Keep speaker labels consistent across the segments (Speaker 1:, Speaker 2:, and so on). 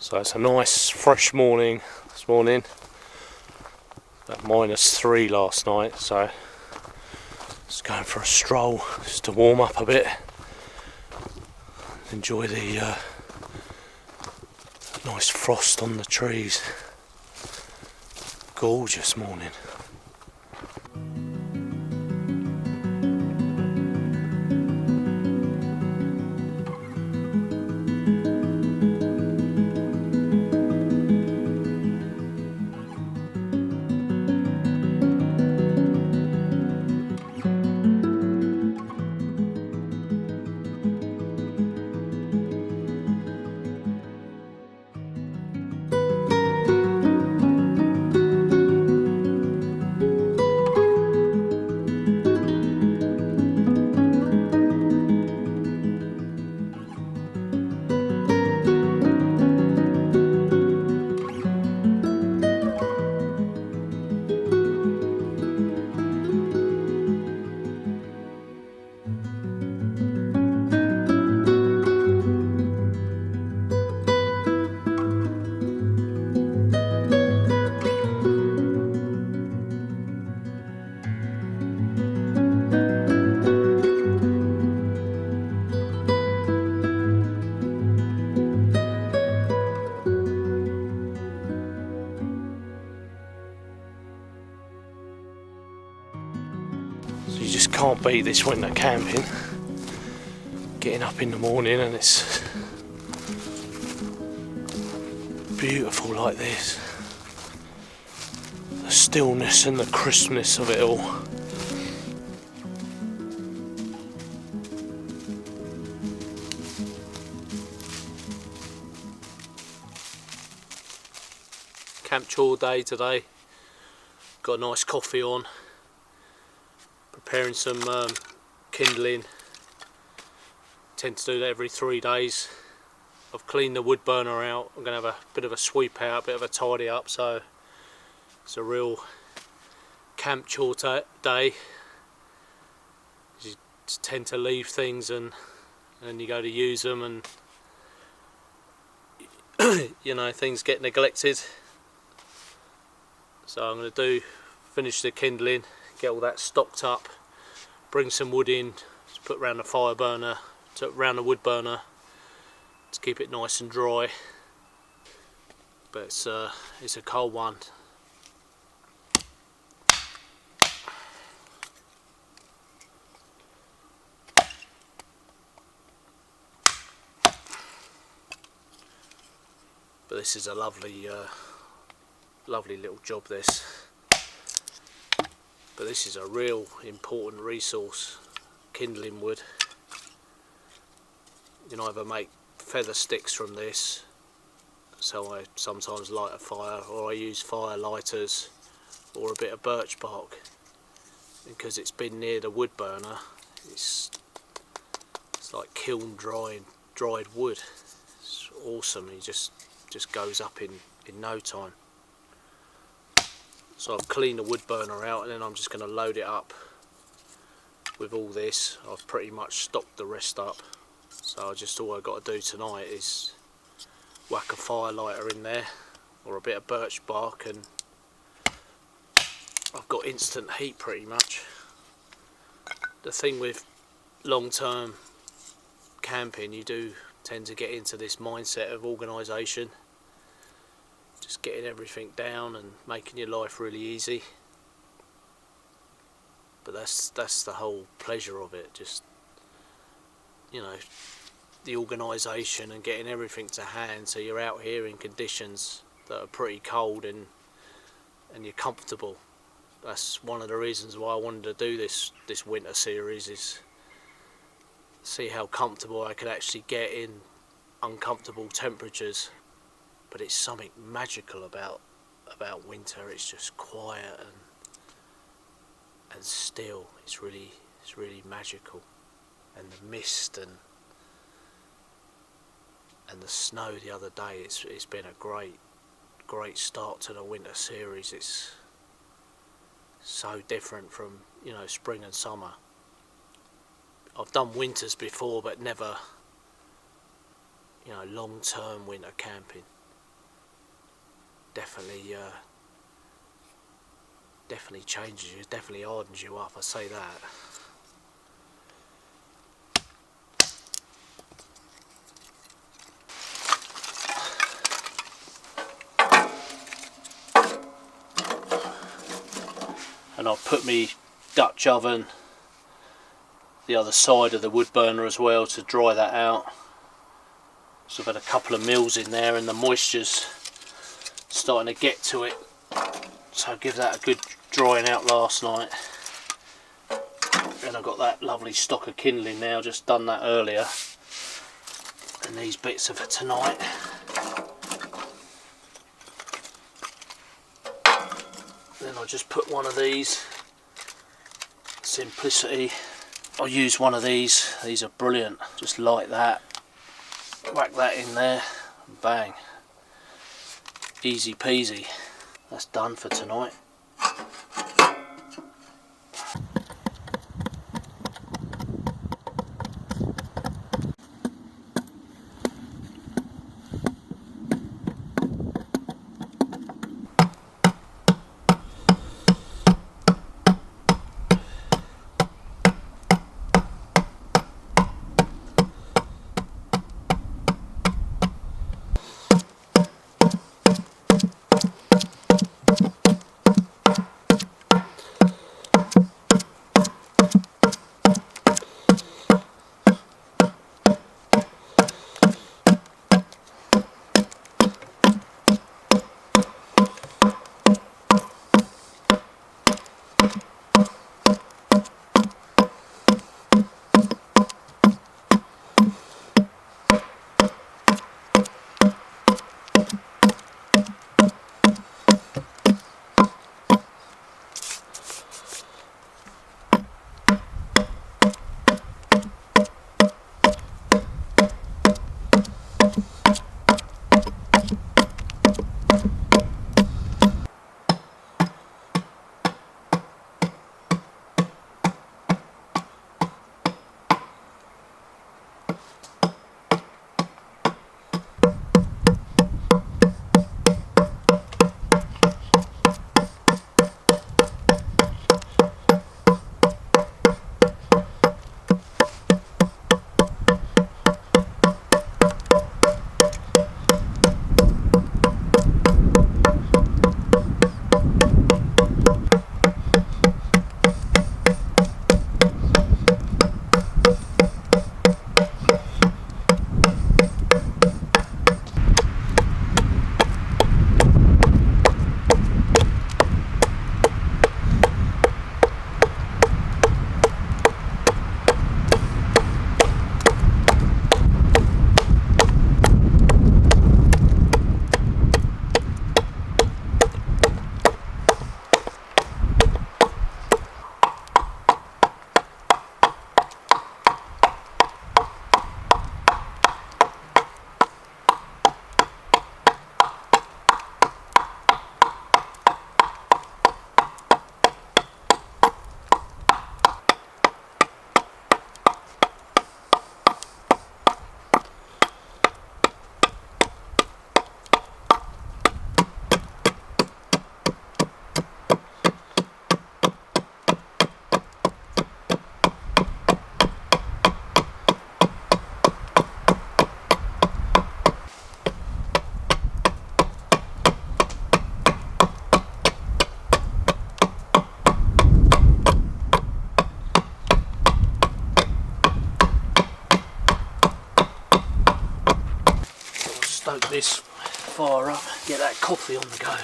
Speaker 1: So it's a nice fresh morning this morning. At -3 last night, so just going for a stroll just to warm up a bit. Enjoy the nice frost on the trees. Gorgeous morning. So you just can't beat this winter camping. Getting up in the morning and it's beautiful like this. The stillness and the crispness of it all. Camp chore day today. Got a nice coffee on. Preparing some kindling. Tend to do that every 3 days. I've cleaned the wood burner out. I'm going to have a bit of a sweep out, a bit of a tidy up, so it's a real camp chore day. You just tend to leave things and you go to use them and you know, things get neglected. So I'm going to finish the kindling, get all that stocked up, bring some wood in, just put around the fire burner, around the wood burner to keep it nice and dry. But it's a cold one. But this is a lovely little job, this. But this is a real important resource, kindling wood. You can either make feather sticks from this, so I sometimes light a fire, or I use fire lighters or a bit of birch bark. Because it's been near the wood burner, it's like kiln dried wood. It's awesome. It just goes up in no time. So I've cleaned the wood burner out and then I'm just going to load it up with all this. I've pretty much stocked the rest up. So all I've got to do tonight is whack a fire lighter in there or a bit of birch bark and I've got instant heat pretty much. The thing with long-term camping, you do tend to get into this mindset of organisation. Just getting everything down and making your life really easy. But that's the whole pleasure of it. Just, you know, the organisation and getting everything to hand, so you're out here in conditions that are pretty cold and you're comfortable. That's one of the reasons why I wanted to do this winter series, is see how comfortable I could actually get in uncomfortable temperatures. But it's something magical about winter. It's just quiet and still. It's really magical. And the mist and the snow the other day. It's been a great start to the winter series. It's so different from, you know, spring and summer. I've done winters before, but never, you know, long-term winter camping. definitely definitely changes you, definitely hardens you up, I say that. And I've put me Dutch oven the other side of the wood burner as well to dry that out. So I've had a couple of meals in there and the moisture's starting to get to it, so I give that a good drying out last night. And I've got that lovely stock of kindling now, just done that earlier, and these bits are for tonight. Then I'll just put one of these, simplicity, I'll use one of these are brilliant, just like that, whack that in there, and bang, easy peasy, that's done for tonight. Stoke this fire up, get that coffee on the go.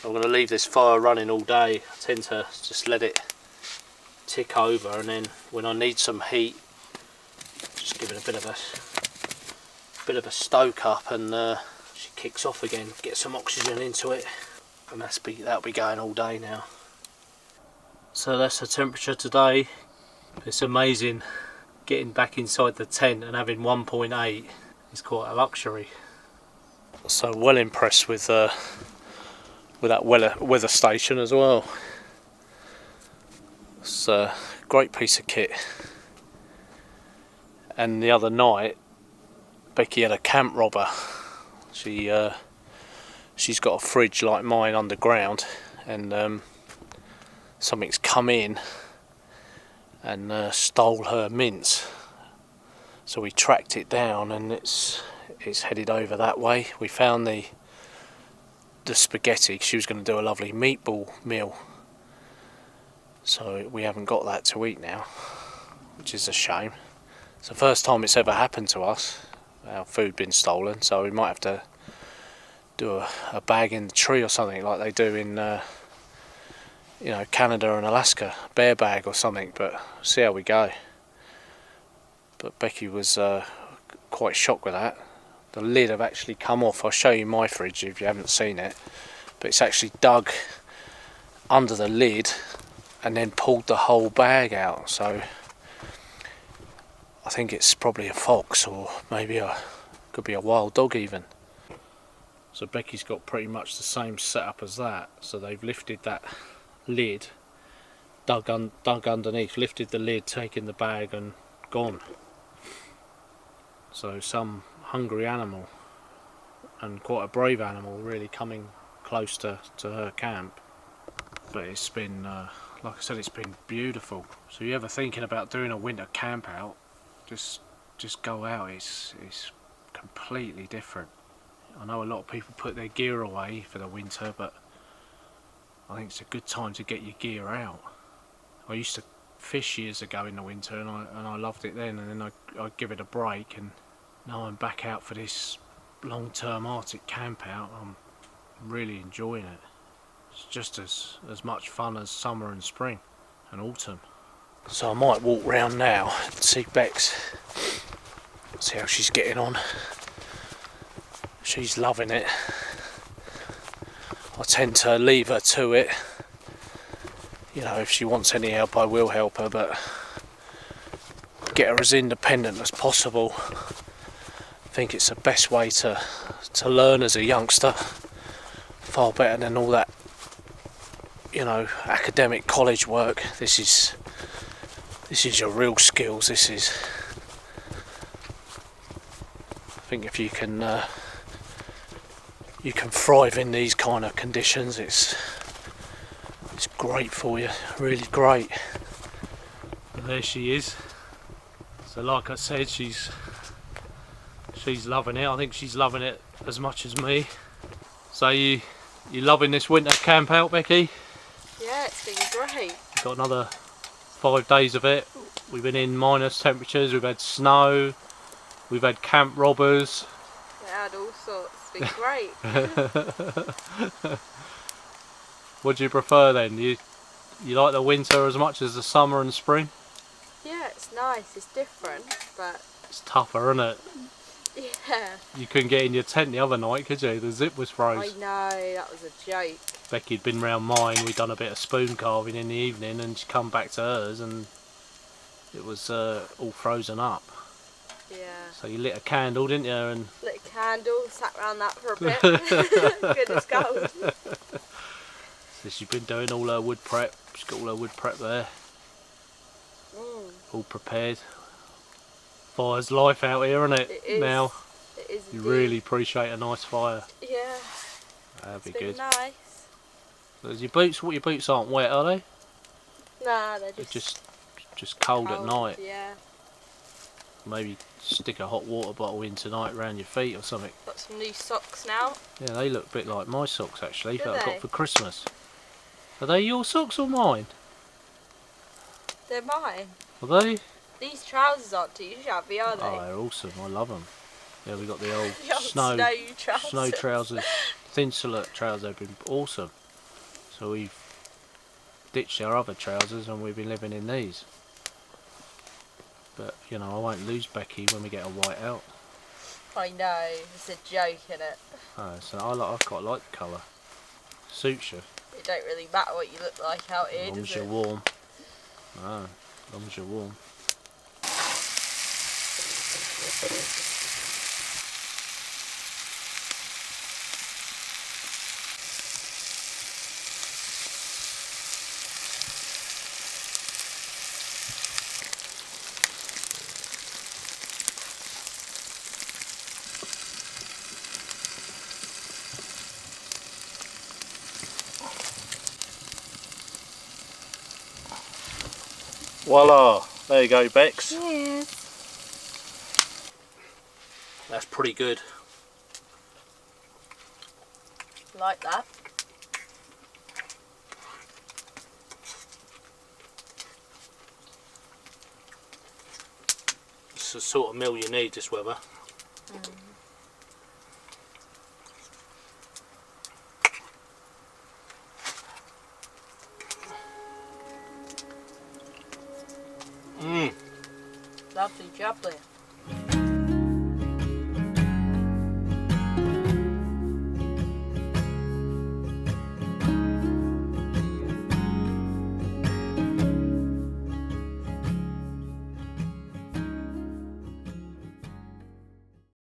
Speaker 1: I'm going to leave this fire running all day. I tend to just let it tick over, and then when I need some heat, just give it a bit of a stoke up, and she kicks off again. Get some oxygen into it, and that'll be going all day now. So that's the temperature today. It's amazing. Getting back inside the tent and having 1.8 is quite a luxury. So well impressed with that weather station as well. It's a great piece of kit. And the other night, Becky had a camp robber, She's got a fridge like mine underground, and something's come in and stole her mince. So we tracked it down, and it's headed over that way. We found the spaghetti. She was going to do a lovely meatball meal, so we haven't got that to eat now, which is a shame. It's the first time it's ever happened to us, our food been stolen, so we might have to do a bag in the tree or something like they do in Canada and Alaska, bear bag or something, but see how we go. But Becky was quite shocked with that. The lid have actually come off. I'll show you my fridge if you haven't seen it, but it's actually dug under the lid and then pulled the whole bag out. So I think it's probably a fox, or maybe could be a wild dog even. So Becky's got pretty much the same setup as that. So they've lifted that lid, dug underneath, lifted the lid, taken the bag and gone. So some hungry animal, and quite a brave animal, really coming close to her camp. But it's been, like I said, it's been beautiful. So you ever thinking about doing a winter camp out, just go out. It's completely different. I know a lot of people put their gear away for the winter, but I think it's a good time to get your gear out. I used to fish years ago in the winter, and I loved it then, and then I give it a break, and now I'm back out for this long-term Arctic camp out. I'm really enjoying it. It's just as much fun as summer and spring and autumn. So I might walk round now and see Bex, see how she's getting on. She's loving it. I tend to leave her to it. If she wants any help, I will help her, but get her as independent as possible. I think it's the best way to learn as a youngster. Far better than all that, academic college work. This is your real skills. I think if you can thrive in these kind of conditions, it's great for you, really great. And there she is. So like I said, she's loving it. I think she's loving it as much as me. So you loving this winter camp out, Becky?
Speaker 2: Yeah, it's been great.
Speaker 1: We've got another 5 days of it. We've been in minus temperatures, we've had snow, we've had camp robbers.
Speaker 2: We had all sorts. It's been great.
Speaker 1: What do you prefer then? You like the winter as much as the summer and spring?
Speaker 2: Yeah, it's nice, it's different, but
Speaker 1: it's tougher, isn't it?
Speaker 2: Yeah.
Speaker 1: You couldn't get in your tent the other night, could you? The zip was froze.
Speaker 2: I know, that was a joke.
Speaker 1: Becky'd been round mine, we'd done a bit of spoon carving in the evening, and she'd come back to hers and it was all frozen up.
Speaker 2: Yeah.
Speaker 1: So you lit a candle, didn't you? And
Speaker 2: lit a candle, sat around that for a bit. Goodness cold.
Speaker 1: So she's been doing all her wood prep. She's got all her wood prep there. All prepared. Fire's life out here, isn't it?
Speaker 2: It is.
Speaker 1: Now.
Speaker 2: It is.
Speaker 1: You really appreciate a nice fire.
Speaker 2: Yeah.
Speaker 1: That'd be
Speaker 2: it's
Speaker 1: good.
Speaker 2: Been nice.
Speaker 1: So your boots aren't wet, are they?
Speaker 2: Nah, they're
Speaker 1: just cold at night.
Speaker 2: Yeah.
Speaker 1: Maybe stick a hot water bottle in tonight around your feet or something.
Speaker 2: Got some new socks now.
Speaker 1: Yeah, they look a bit like my socks actually that I got
Speaker 2: they?
Speaker 1: for Christmas. Are they your socks or mine?
Speaker 2: They're mine.
Speaker 1: Are they?
Speaker 2: These trousers aren't too shabby, are they?
Speaker 1: Oh, they're awesome. I love them. Yeah, we got the old,
Speaker 2: the old
Speaker 1: snow trousers, thin silhouette trousers. They've been awesome. So we've ditched our other trousers and we've been living in these. But I won't lose Becky when we get a white out.
Speaker 2: I know, it's a joke, innit?
Speaker 1: Oh, so I quite like the colour. Suits you.
Speaker 2: It don't really matter what you look like out here,
Speaker 1: As long
Speaker 2: does
Speaker 1: as you're
Speaker 2: it?
Speaker 1: warm. No, as long as you're warm. Voila! There you go, Bex.
Speaker 2: Yes.
Speaker 1: That's pretty good.
Speaker 2: Like that.
Speaker 1: It's the sort of meal you need this weather.
Speaker 2: Lovely jubbly.